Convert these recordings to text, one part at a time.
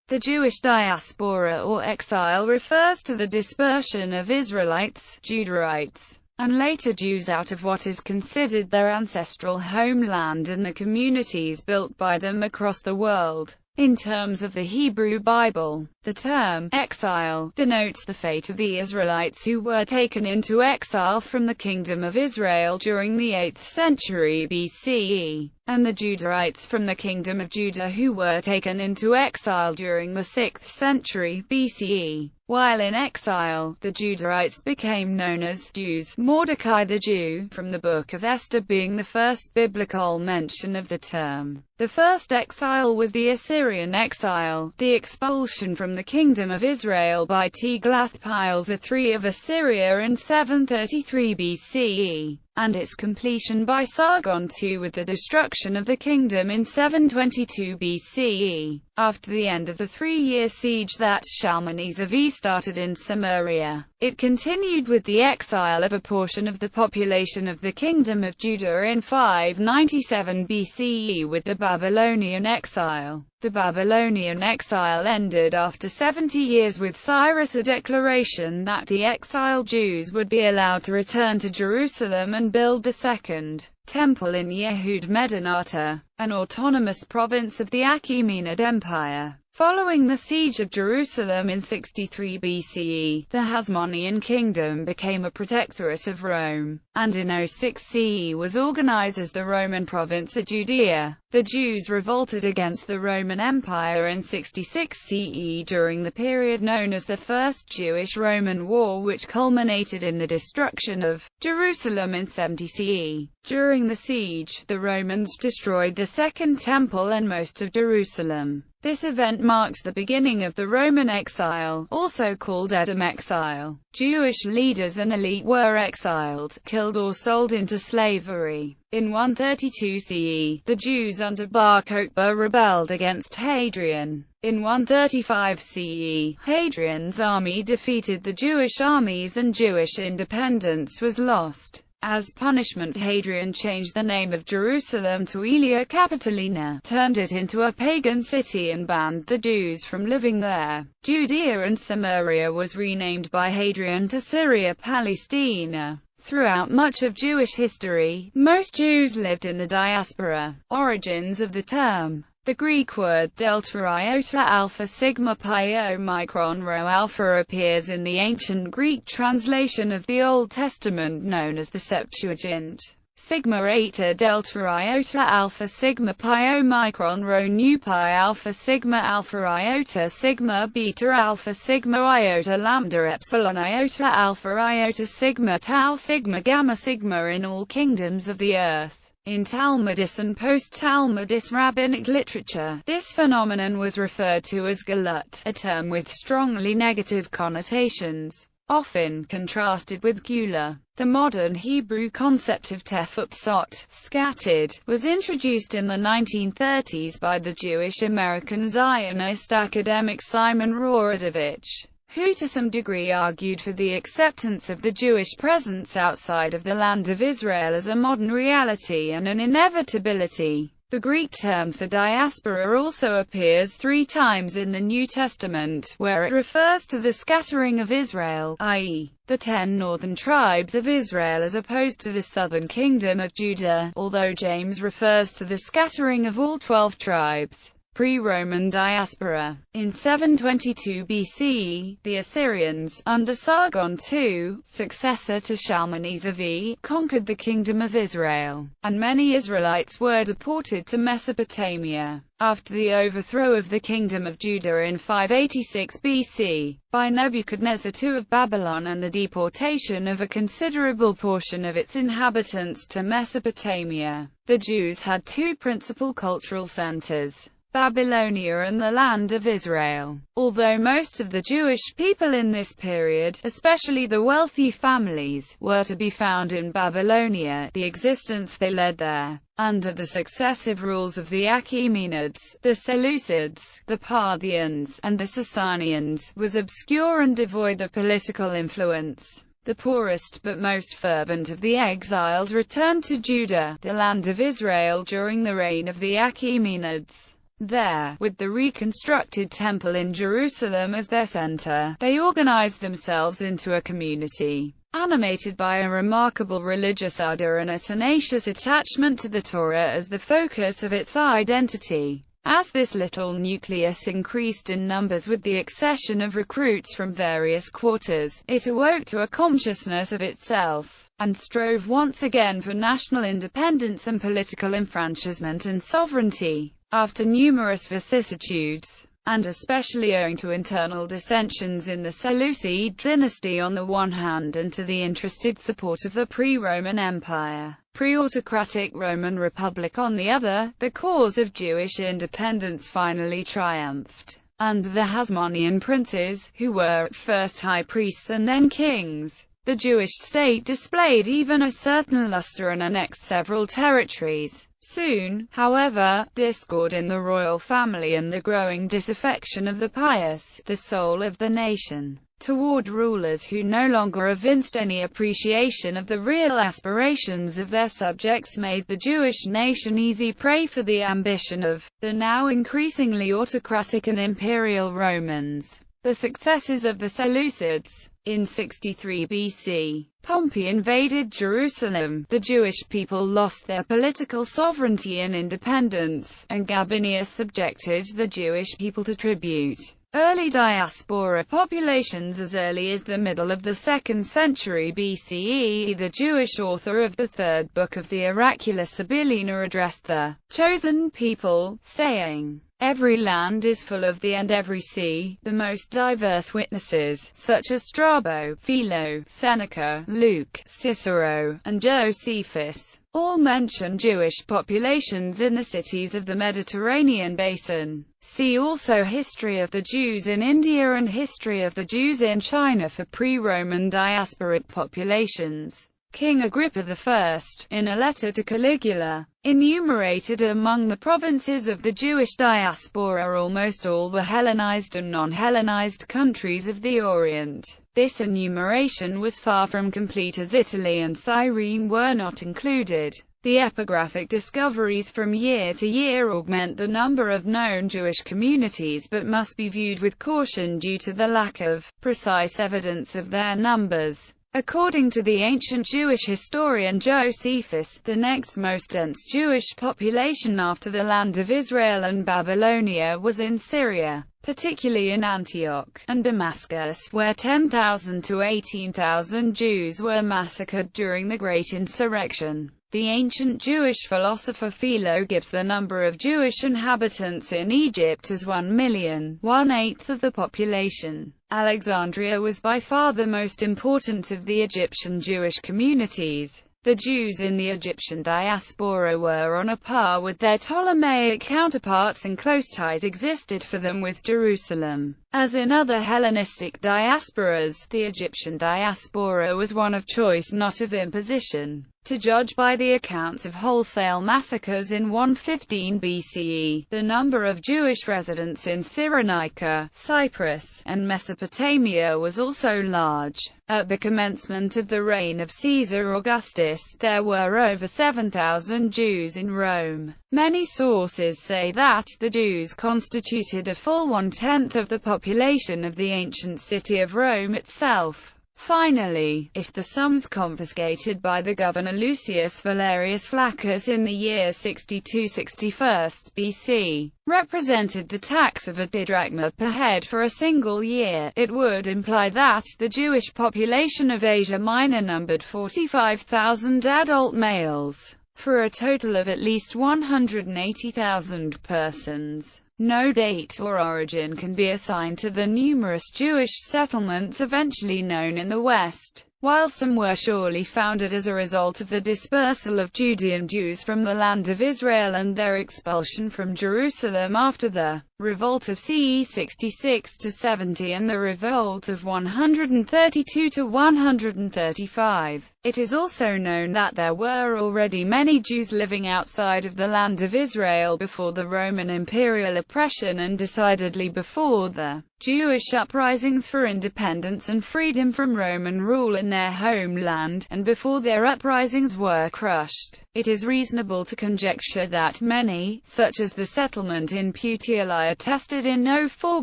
The Jewish diaspora or exile refers to the dispersion of Israelites, Judahites, and later Jews out of what is considered their ancestral homeland and the communities built by them across the world. In terms of the Hebrew Bible, the term exile denotes the fate of the Israelites who were taken into exile from the Kingdom of Israel during the 8th century BCE, and the Judahites from the Kingdom of Judah who were taken into exile during the 6th century BCE. While in exile, the Judahites became known as Jews, Mordecai the Jew, from the Book of Esther being the first biblical mention of the term. The first exile was the Assyrian exile, the expulsion from the Kingdom of Israel by Tiglath-Pileser III of Assyria in 733 BCE, and its completion by Sargon II with the destruction of the kingdom in 722 BCE. After the end of the 3-year siege that Shalmaneser V started in Samaria, it continued with the exile of a portion of the population of the Kingdom of Judah in 597 BCE with the Babylonian exile. The Babylonian exile ended after 70 years with Cyrus' a declaration that the exiled Jews would be allowed to return to Jerusalem and build the second temple in Yehud Medinata, an autonomous province of the Achaemenid Empire. Following the siege of Jerusalem in 63 BCE, the Hasmonean kingdom became a protectorate of Rome, and in 06 CE was organized as the Roman province of Judea. The Jews revolted against the Roman Empire in 66 CE during the period known as the First Jewish-Roman War, which culminated in the destruction of Jerusalem in 70 CE. During the siege, the Romans destroyed the Second Temple and most of Jerusalem. This event marks the beginning of the Roman exile, also called Edom exile. Jewish leaders and elite were exiled, killed or sold into slavery. In 132 CE, the Jews under Bar Kokhba rebelled against Hadrian. In 135 CE, Hadrian's army defeated the Jewish armies and Jewish independence was lost. As punishment, Hadrian changed the name of Jerusalem to Aelia Capitolina, turned it into a pagan city and banned the Jews from living there. Judea and Samaria was renamed by Hadrian to Syria Palestina. Throughout much of Jewish history, most Jews lived in the diaspora. Origins of the term. The Greek word delta iota alpha sigma pi omicron rho alpha appears in the ancient Greek translation of the Old Testament known as the Septuagint. Sigma eta delta iota alpha sigma pi omicron rho nu pi alpha iota sigma beta alpha sigma iota lambda epsilon iota alpha iota sigma tau sigma gamma sigma in all kingdoms of the earth. In Talmudic and post-Talmudic rabbinic literature, this phenomenon was referred to as galut, a term with strongly negative connotations, often contrasted with gula. The modern Hebrew concept of tefutzot, scattered, was introduced in the 1930s by the Jewish American Zionist academic Simon Rorodovich, who to some degree argued for the acceptance of the Jewish presence outside of the land of Israel as a modern reality and an inevitability. The Greek term for diaspora also appears 3 times in the New Testament, where it refers to the scattering of Israel, i.e., the 10 northern tribes of Israel as opposed to the southern kingdom of Judah, although James refers to the scattering of all 12 tribes. Pre-Roman diaspora. In 722 BCE, the Assyrians, under Sargon II, successor to Shalmaneser V, conquered the Kingdom of Israel, and many Israelites were deported to Mesopotamia. After the overthrow of the Kingdom of Judah in 586 BC, by Nebuchadnezzar II of Babylon and the deportation of a considerable portion of its inhabitants to Mesopotamia, the Jews had 2 principal cultural centers: Babylonia and the land of Israel. Although most of the Jewish people in this period, especially the wealthy families, were to be found in Babylonia, the existence they led there, under the successive rules of the Achaemenids, the Seleucids, the Parthians, and the Sasanians, was obscure and devoid of political influence. The poorest but most fervent of the exiles returned to Judah, the land of Israel, during the reign of the Achaemenids. There, with the reconstructed temple in Jerusalem as their center, they organized themselves into a community, animated by a remarkable religious ardor and a tenacious attachment to the Torah as the focus of its identity. As this little nucleus increased in numbers with the accession of recruits from various quarters, it awoke to a consciousness of itself, and strove once again for national independence and political enfranchisement and sovereignty. After numerous vicissitudes, and especially owing to internal dissensions in the Seleucid dynasty on the one hand and to the interested support of the pre-Roman Empire, pre-autocratic Roman Republic on the other, the cause of Jewish independence finally triumphed. Under the Hasmonean princes, who were at first high priests and then kings, the Jewish state displayed even a certain luster and annexed several territories. Soon, however, discord in the royal family and the growing disaffection of the pious, the soul of the nation, toward rulers who no longer evinced any appreciation of the real aspirations of their subjects made the Jewish nation easy prey for the ambition of the now increasingly autocratic and imperial Romans. The successes of the Seleucids. In 63 BC, Pompey invaded Jerusalem, the Jewish people lost their political sovereignty and independence, and Gabinius subjected the Jewish people to tribute. Early diaspora populations as early as the middle of the 2nd century BCE, the Jewish author of the third book of the Oracula Sibylline addressed the chosen people, saying, "Every land is full of thee and every sea." The most diverse witnesses, such as Strabo, Philo, Seneca, Luke, Cicero, and Josephus, all mention Jewish populations in the cities of the Mediterranean basin. See also History of the Jews in India and History of the Jews in China for pre-Roman diasporic populations. King Agrippa I, in a letter to Caligula, enumerated among the provinces of the Jewish diaspora almost all the Hellenized and non-Hellenized countries of the Orient. This enumeration was far from complete as Italy and Cyrene were not included. The epigraphic discoveries from year to year augment the number of known Jewish communities but must be viewed with caution due to the lack of precise evidence of their numbers. According to the ancient Jewish historian Josephus, the next most dense Jewish population after the land of Israel and Babylonia was in Syria, particularly in Antioch and Damascus, where 10,000 to 18,000 Jews were massacred during the Great Insurrection. The ancient Jewish philosopher Philo gives the number of Jewish inhabitants in Egypt as 1 million, one-eighth of the population. Alexandria was by far the most important of the Egyptian Jewish communities. The Jews in the Egyptian diaspora were on a par with their Ptolemaic counterparts, and close ties existed for them with Jerusalem. As in other Hellenistic diasporas, the Egyptian diaspora was one of choice, not of imposition. To judge by the accounts of wholesale massacres in 115 BCE, the number of Jewish residents in Cyrenaica, Cyprus, and Mesopotamia was also large. At the commencement of the reign of Caesar Augustus, there were over 7,000 Jews in Rome. Many sources say that the Jews constituted a full one-tenth of the population of the ancient city of Rome itself. Finally, if the sums confiscated by the governor Lucius Valerius Flaccus in the year 62-61 BC represented the tax of a didrachma per head for a single year, it would imply that the Jewish population of Asia Minor numbered 45,000 adult males, for a total of at least 180,000 persons. No date or origin can be assigned to the numerous Jewish settlements eventually known in the West, while some were surely founded as a result of the dispersal of Judean Jews from the land of Israel and their expulsion from Jerusalem after the revolt of CE 66–70 and the revolt of 132–135. It is also known that there were already many Jews living outside of the land of Israel before the Roman imperial oppression and decidedly before the Jewish uprisings for independence and freedom from Roman rule in their homeland, and before their uprisings were crushed. It is reasonable to conjecture that many, such as the settlement in Puteoli attested in 04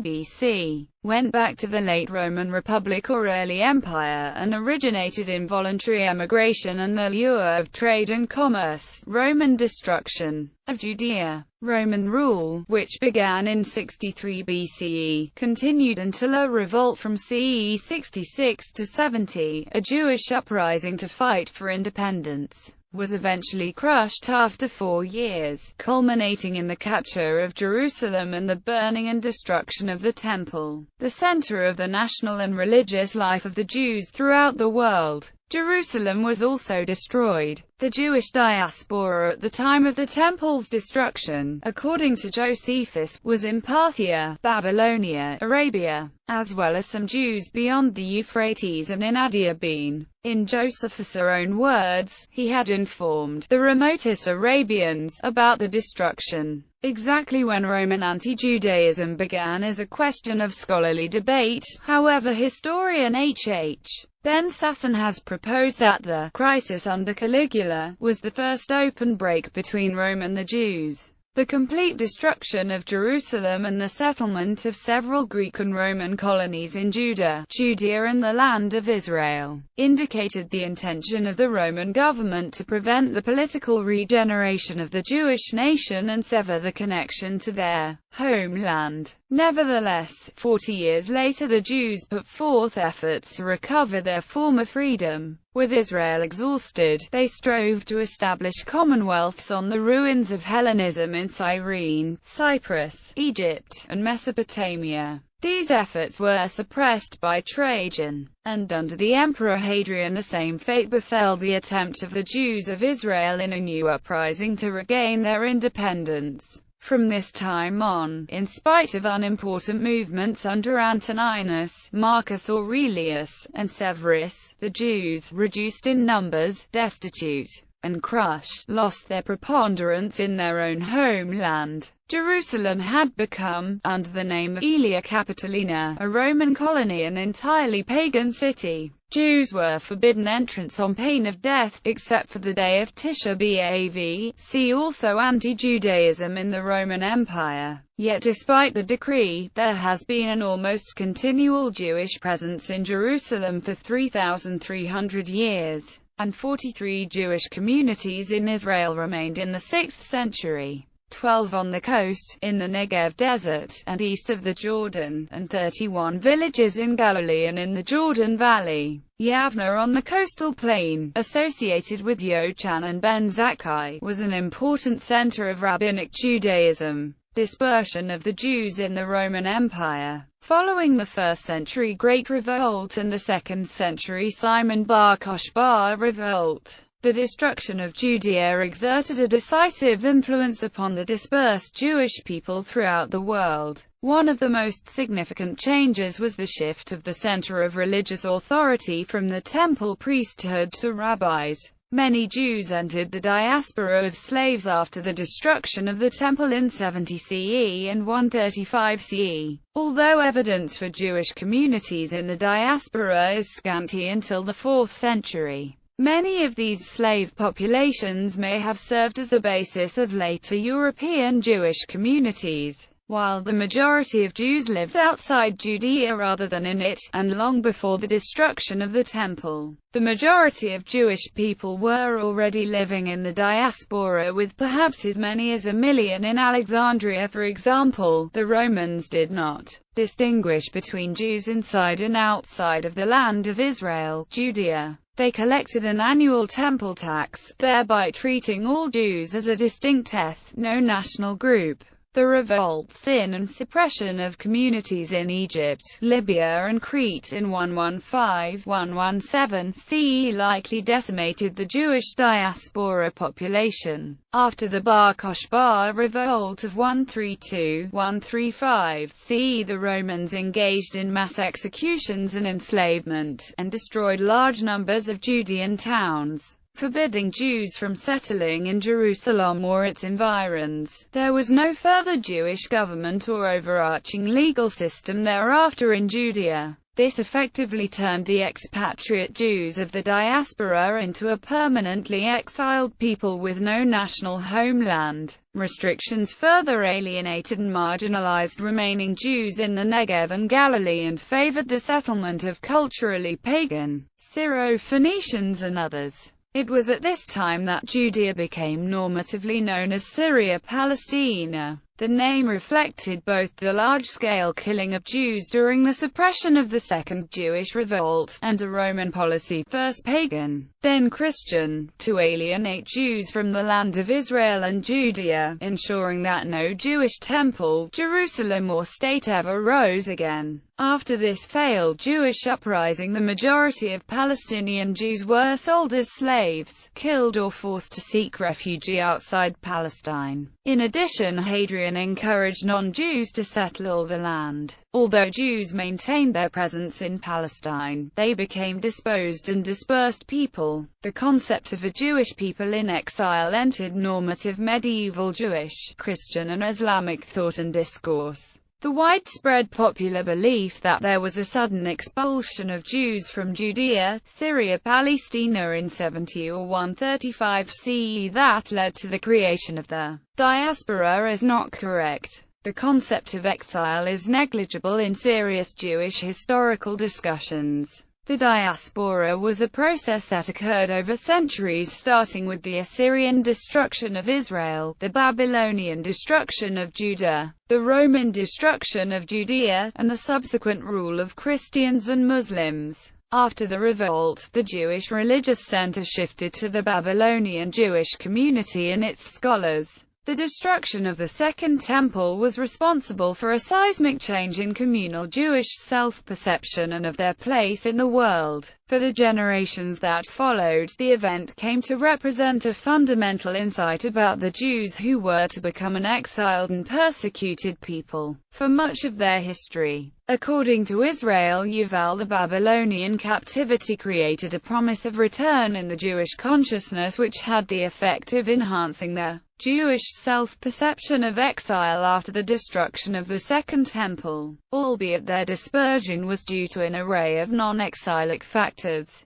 BC, went back to the late Roman Republic or early Empire, and originated in voluntary emigration and the lure of trade and commerce. Roman destruction of Judea. Roman rule, which began in 63 BCE, continued until a revolt from CE 66–70, a Jewish uprising to fight for independence, was eventually crushed after 4 years, culminating in the capture of Jerusalem and the burning and destruction of the Temple, the center of the national and religious life of the Jews throughout the world. Jerusalem was also destroyed. The Jewish diaspora at the time of the Temple's destruction, according to Josephus, was in Parthia, Babylonia, Arabia, as well as some Jews beyond the Euphrates and in Adiabene. In Josephus' own words, he had informed the remotest Arabians about the destruction. Exactly when Roman anti-Judaism began is a question of scholarly debate. However, historian H.H. Ben Sasson has proposed that the crisis under Caligula was the first open break between Rome and the Jews. The complete destruction of Jerusalem and the settlement of several Greek and Roman colonies in Judea and the land of Israel, indicated the intention of the Roman government to prevent the political regeneration of the Jewish nation and sever the connection to their homeland. Nevertheless, 40 years later the Jews put forth efforts to recover their former freedom. With Israel exhausted, they strove to establish commonwealths on the ruins of Hellenism in Cyrene, Cyprus, Egypt, and Mesopotamia. These efforts were suppressed by Trajan, and under the Emperor Hadrian the same fate befell the attempt of the Jews of Israel in a new uprising to regain their independence. From this time on, in spite of unimportant movements under Antoninus, Marcus Aurelius, and Severus, the Jews, reduced in numbers, destitute, and crushed, lost their preponderance in their own homeland. Jerusalem had become, under the name of Aelia Capitolina, a Roman colony, an entirely pagan city. Jews were forbidden entrance on pain of death, except for the day of Tisha B'Av. See also Anti-Judaism in the Roman Empire. Yet despite the decree, there has been an almost continual Jewish presence in Jerusalem for 3,300 years, and 43 Jewish communities in Israel remained in the 6th century. 12 on the coast, in the Negev desert, and east of the Jordan, and 31 villages in Galilee and in the Jordan Valley. Yavna on the coastal plain, associated with Yochan and Ben Zakkai, was an important center of Rabbinic Judaism. Dispersion of the Jews in the Roman Empire. Following the 1st century Great Revolt and the 2nd century Simon Bar Kokhba revolt, the destruction of Judea exerted a decisive influence upon the dispersed Jewish people throughout the world. One of the most significant changes was the shift of the center of religious authority from the temple priesthood to rabbis. Many Jews entered the diaspora as slaves after the destruction of the temple in 70 CE and 135 CE. Although evidence for Jewish communities in the diaspora is scanty until the 4th century. Many of these slave populations may have served as the basis of later European Jewish communities, while the majority of Jews lived outside Judea rather than in it, and long before the destruction of the Temple. The majority of Jewish people were already living in the diaspora, with perhaps as many as 1 million in Alexandria for example. The Romans did not distinguish between Jews inside and outside of the land of Israel, Judea. They collected an annual temple tax, thereby treating all Jews as a distinct ethno-national group. The revolts in and suppression of communities in Egypt, Libya and Crete in 115–117 CE likely decimated the Jewish diaspora population. After the Bar Kokhba revolt of 132–135 CE, the Romans engaged in mass executions and enslavement, and destroyed large numbers of Judean towns, forbidding Jews from settling in Jerusalem or its environs. There was no further Jewish government or overarching legal system thereafter in Judea. This effectively turned the expatriate Jews of the diaspora into a permanently exiled people with no national homeland. Restrictions further alienated and marginalized remaining Jews in the Negev and Galilee and favored the settlement of culturally pagan Syro-Phoenicians and others. It was at this time that Judea became normatively known as Syria Palestina. The name reflected both the large-scale killing of Jews during the suppression of the Second Jewish Revolt, and a Roman policy, first pagan, then Christian, to alienate Jews from the land of Israel and Judea, ensuring that no Jewish temple, Jerusalem or state ever rose again. After this failed Jewish uprising, the majority of Palestinian Jews were sold as slaves, killed or forced to seek refuge outside Palestine. In addition, Hadrian encouraged non-Jews to settle the land. Although Jews maintained their presence in Palestine, they became disposed and dispersed people. The concept of a Jewish people in exile entered normative medieval Jewish, Christian and Islamic thought and discourse. The widespread popular belief that there was a sudden expulsion of Jews from Judea, Syria Palestina in 70 or 135 CE that led to the creation of the diaspora is not correct. The concept of exile is negligible in serious Jewish historical discussions. The diaspora was a process that occurred over centuries, starting with the Assyrian destruction of Israel, the Babylonian destruction of Judah, the Roman destruction of Judea, and the subsequent rule of Christians and Muslims. After the revolt, the Jewish religious center shifted to the Babylonian Jewish community and its scholars. The destruction of the Second Temple was responsible for a seismic change in communal Jewish self-perception and of their place in the world. For the generations that followed, the event came to represent a fundamental insight about the Jews who were to become an exiled and persecuted people for much of their history. According to Israel Yuval, the Babylonian captivity created a promise of return in the Jewish consciousness which had the effect of enhancing the Jewish self-perception of exile after the destruction of the Second Temple, albeit their dispersion was due to an array of non-exilic factors.